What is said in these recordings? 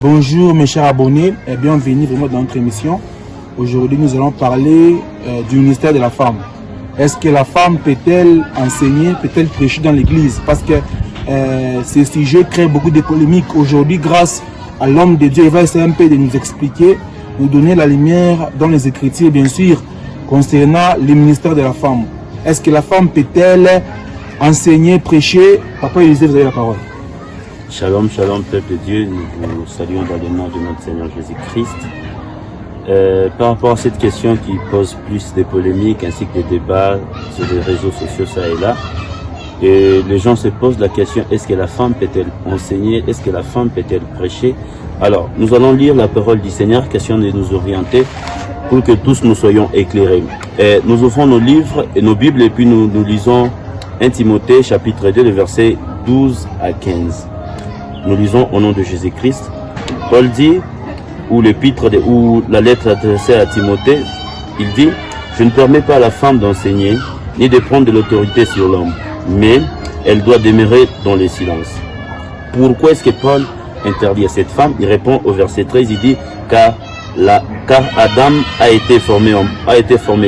Bonjour mes chers abonnés et bienvenue vraiment dans notre émission. Aujourd'hui nous allons parler du ministère de la femme. Est-ce que la femme peut-elle enseigner, peut-elle prêcher dans l'église? Parce que ce sujet crée beaucoup de polémiques. Aujourd'hui, grâce à l'homme de Dieu, il va essayer un peu de nous expliquer, nous donner la lumière dans les Écritures, bien sûr, concernant le ministère de la femme. Est-ce que la femme peut-elle enseigner, prêcher? Papa Élisée, vous avez la parole. Shalom, shalom, peuple de Dieu, nous vous saluons dans le nom de notre Seigneur Jésus-Christ. Par rapport à cette question qui pose plus de polémiques ainsi que des débats sur les réseaux sociaux, ça et là, et les gens se posent la question, est-ce que la femme peut-elle enseigner, est-ce que la femme peut-elle prêcher? Alors, nous allons lire la parole du Seigneur, question de nous orienter pour que tous nous soyons éclairés. Et nous ouvrons nos livres et nos Bibles et puis nous lisons 1 Timothée chapitre 2, le verset 12 à 15. Nous lisons au nom de Jésus-Christ. Paul dit, ou la lettre adressée à Timothée, il dit, je ne permets pas à la femme d'enseigner, ni de prendre de l'autorité sur l'homme, mais elle doit demeurer dans le silence. Pourquoi est-ce que Paul interdit à cette femme? Il répond au verset 13, il dit, car Adam a été formé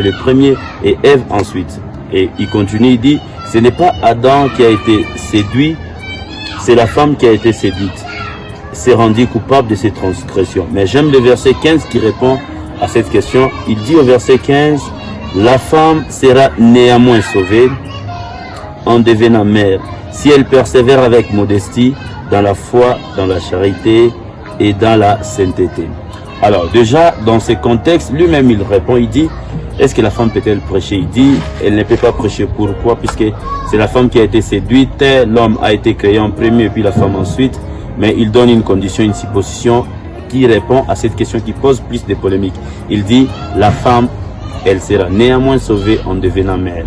le premier et Ève ensuite. Et il continue, il dit, ce n'est pas Adam qui a été séduit, c'est la femme qui a été séduite, s'est rendue coupable de ses transgressions. Mais j'aime le verset 15 qui répond à cette question. Il dit au verset 15, la femme sera néanmoins sauvée en devenant mère, si elle persévère avec modestie dans la foi, dans la charité et dans la sainteté. Alors déjà, dans ce contexte, lui-même il répond, il dit, est-ce que la femme peut-elle prêcher? Il dit, elle ne peut pas prêcher. Pourquoi? Puisque c'est la femme qui a été séduite, l'homme a été créé en premier et puis la femme ensuite. Mais il donne une condition, une supposition qui répond à cette question qui pose plus de polémiques. Il dit, la femme, elle sera néanmoins sauvée en devenant mère.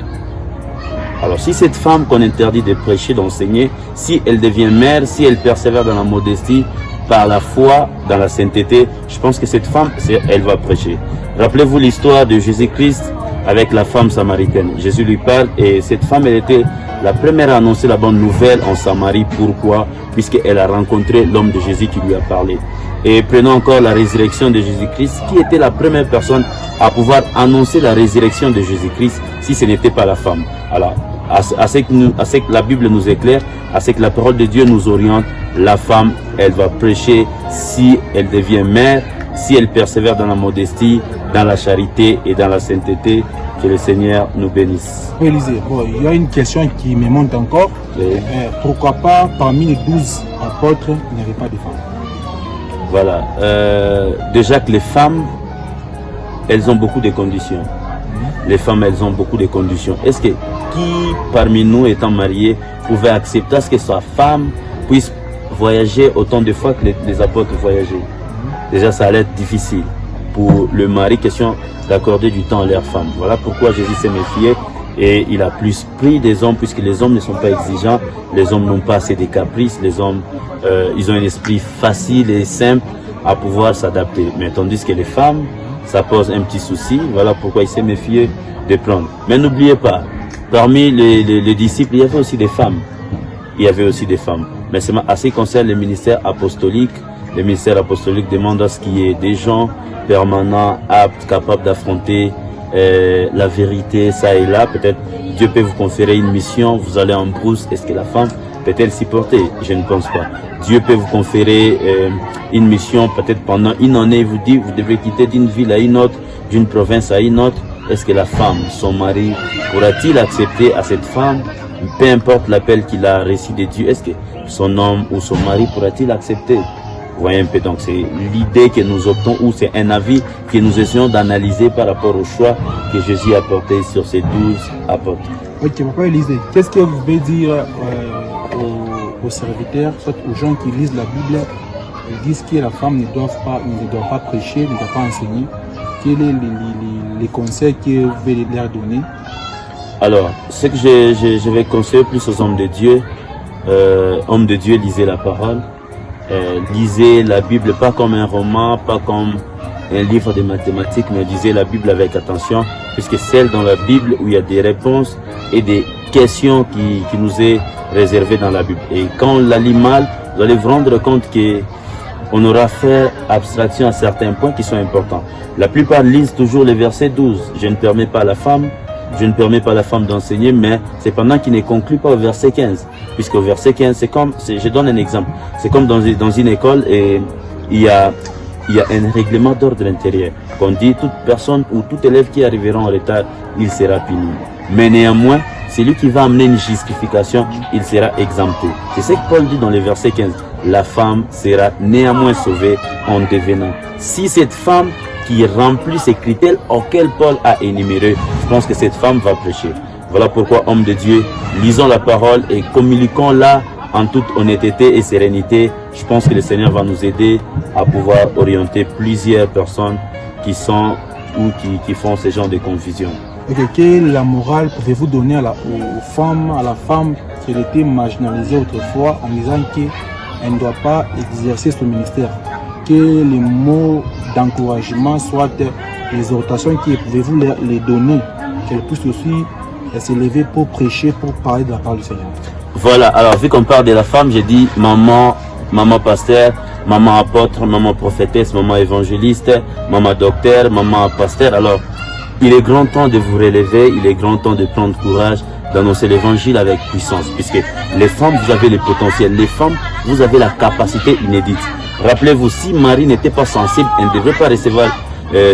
Alors si cette femme qu'on interdit de prêcher, d'enseigner, si elle devient mère, si elle persévère dans la modestie, par la foi, dans la sainteté, je pense que cette femme, elle va prêcher. Rappelez-vous l'histoire de Jésus-Christ avec la femme samaritaine. Jésus lui parle et cette femme, elle était la première à annoncer la bonne nouvelle en Samarie. Pourquoi? Puisqu'elle a rencontré l'homme de Jésus qui lui a parlé. Et prenons encore la résurrection de Jésus-Christ. Qui était la première personne à pouvoir annoncer la résurrection de Jésus-Christ si ce n'était pas la femme? Alors, à ce que la Bible nous éclaire, à ce que la parole de Dieu nous oriente, la femme, elle va prêcher si elle devient mère, si elle persévère dans la modestie, dans la charité et dans la sainteté. Que le Seigneur nous bénisse. Élisée, il y a une question qui me monte encore. Oui. Pourquoi pas parmi les 12 apôtres, il n'y avait pas de femmes? Voilà. Déjà que les femmes, elles ont beaucoup de conditions. Les femmes, elles ont beaucoup de conditions. Est-ce que qui parmi nous étant mariés pouvait accepter ce que sa femme puisse voyager autant de fois que les apôtres voyageaient? Déjà, ça allait être difficile pour le mari, question d'accorder du temps à leur femme. Voilà pourquoi Jésus s'est méfié et il a plus pris des hommes, puisque les hommes ne sont pas exigeants, les hommes n'ont pas assez de caprices, les hommes, ils ont un esprit facile et simple à pouvoir s'adapter. Mais tandis que les femmes, ça pose un petit souci, voilà pourquoi il s'est méfié de prendre. Mais n'oubliez pas, parmi les disciples, il y avait aussi des femmes. Il y avait aussi des femmes. Mais c'est à ce qui concerne le ministère apostolique demande à ce qu'il y ait des gens permanents, aptes, capables d'affronter la vérité, ça et là. Peut-être Dieu peut vous conférer une mission, vous allez en brousse, est-ce que la femme peut-elle s'y porter? Je ne pense pas. Dieu peut vous conférer une mission, peut-être pendant une année, vous dit, vous devez quitter d'une ville à une autre, d'une province à une autre. Est-ce que la femme, son mari, pourra-t-il accepter à cette femme, peu importe l'appel qu'il a reçu de Dieu, est-ce que son homme ou son mari pourra-t-il accepter? Vous voyez un peu, donc c'est l'idée que nous optons ou c'est un avis que nous essayons d'analyser par rapport au choix que Jésus a porté sur ces 12 apôtres. Ok, papa Élisée, qu'est-ce que vous pouvez dire aux serviteurs, soit aux gens qui lisent la Bible, ils disent que la femme ne doit pas prêcher, ne doit pas enseigner? Quels sont les conseils que vous pouvez leur donner? Alors, ce que je vais conseiller plus aux hommes de Dieu, lisez la parole. Lisez la Bible pas comme un roman, pas comme un livre de mathématiques, mais lisez la Bible avec attention, puisque c'est dans la Bible où il y a des réponses et des questions qui nous est réservées dans la Bible. Et quand on la lit mal, vous allez vous rendre compte que on aura fait abstraction à certains points qui sont importants. La plupart lisent toujours le verset 12. Je ne permets pas à la femme d'enseigner, mais cependant qui ne conclut pas au verset 15. Puisqu'au verset 15, je donne un exemple. C'est comme dans une école et il y a un règlement d'ordre intérieur. Qu'on dit toute personne ou tout élève qui arrivera en retard, il sera puni. Mais néanmoins, celui qui va amener une justification, il sera exempté. C'est ce que Paul dit dans le verset 15. La femme sera néanmoins sauvée en devenant. Si cette femme qui remplit ces critères auxquels Paul a énumérés, je pense que cette femme va prêcher. Voilà pourquoi, hommes de Dieu, lisons la parole et communiquons-la en toute honnêteté et sérénité. Je pense que le Seigneur va nous aider à pouvoir orienter plusieurs personnes qui sont ou qui font ce genre de confusion. Quelle la morale pouvez-vous donner aux femmes, à la femme qui a été marginalisée autrefois en disant qu'elle ne doit pas exercer ce ministère? Que les mots d'encouragement, soit les exhortations que pouvez-vous les donner, qu'elles puissent aussi s'élever pour prêcher, pour parler de la parole du Seigneur? Voilà, alors vu qu'on parle de la femme, j'ai dit maman pasteur, maman apôtre, maman prophétesse, maman évangéliste, maman docteur, maman pasteur. Alors, il est grand temps de vous relever, il est grand temps de prendre courage, d'annoncer l'évangile avec puissance, puisque les femmes, vous avez le potentiel, les femmes, vous avez la capacité inédite. Rappelez-vous, si Marie n'était pas sensible, elle ne devrait pas recevoir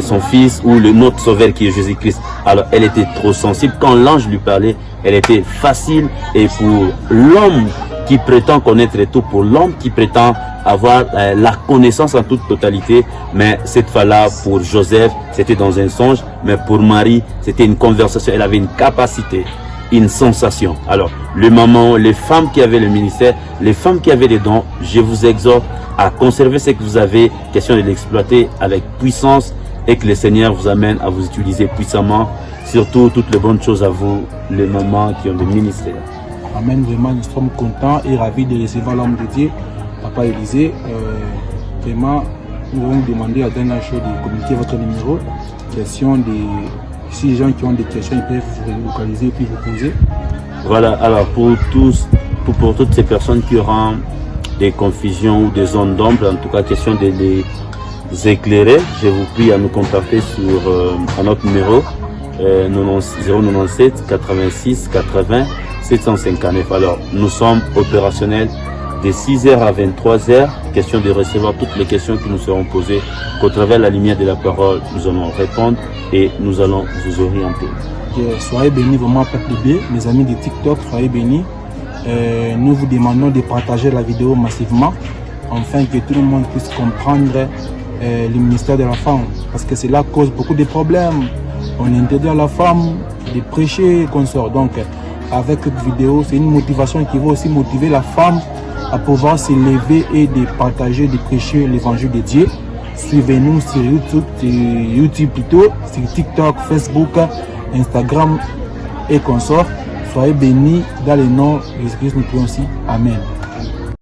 son fils ou notre sauveur qui est Jésus-Christ. Alors, elle était trop sensible. Quand l'ange lui parlait, elle était facile. Et pour l'homme qui prétend connaître tout, pour l'homme qui prétend avoir la connaissance en toute totalité, mais cette fois-là, pour Joseph, c'était dans un songe, mais pour Marie, c'était une conversation. Elle avait une capacité, une sensation. Alors, les mamans, les femmes qui avaient le ministère, les femmes qui avaient les dons, je vous exhorte à conserver ce que vous avez, question de l'exploiter avec puissance et que le Seigneur vous amène à vous utiliser puissamment, surtout toutes les bonnes choses à vous, les mamans qui ont des ministères. Amen, vraiment, nous sommes contents et ravis de recevoir l'homme de Dieu, Papa Élisée. Vraiment, nous allons vous demander à Dana Show de communiquer votre numéro. Question si les gens qui ont des questions, ils peuvent vous localiser et puis vous poser. Voilà, alors pour toutes ces personnes qui auront des confusions ou des zones d'ombre, en tout cas question de les éclairer, je vous prie à nous contacter sur notre numéro 097 86 80 759. Alors nous sommes opérationnels de 6h à 23h, question de recevoir toutes les questions qui nous seront posées, qu'au travers de la lumière de la parole, nous allons répondre et nous allons vous orienter. Soyez bénis vraiment, peuple B, mes amis de TikTok, soyez bénis. Nous vous demandons de partager la vidéo massivement, afin que tout le monde puisse comprendre le ministère de la femme, parce que cela cause beaucoup de problèmes. On interdit à la femme de prêcher et qu'on sort. Donc, avec cette vidéo, c'est une motivation qui va aussi motiver la femme à pouvoir s'élever et de partager, de prêcher l'évangile de Dieu. Suivez-nous sur YouTube plutôt, sur TikTok, Facebook, Instagram et consorts. Soyez bénis dans le nom de Jésus-Christ, nous prions aussi. Amen.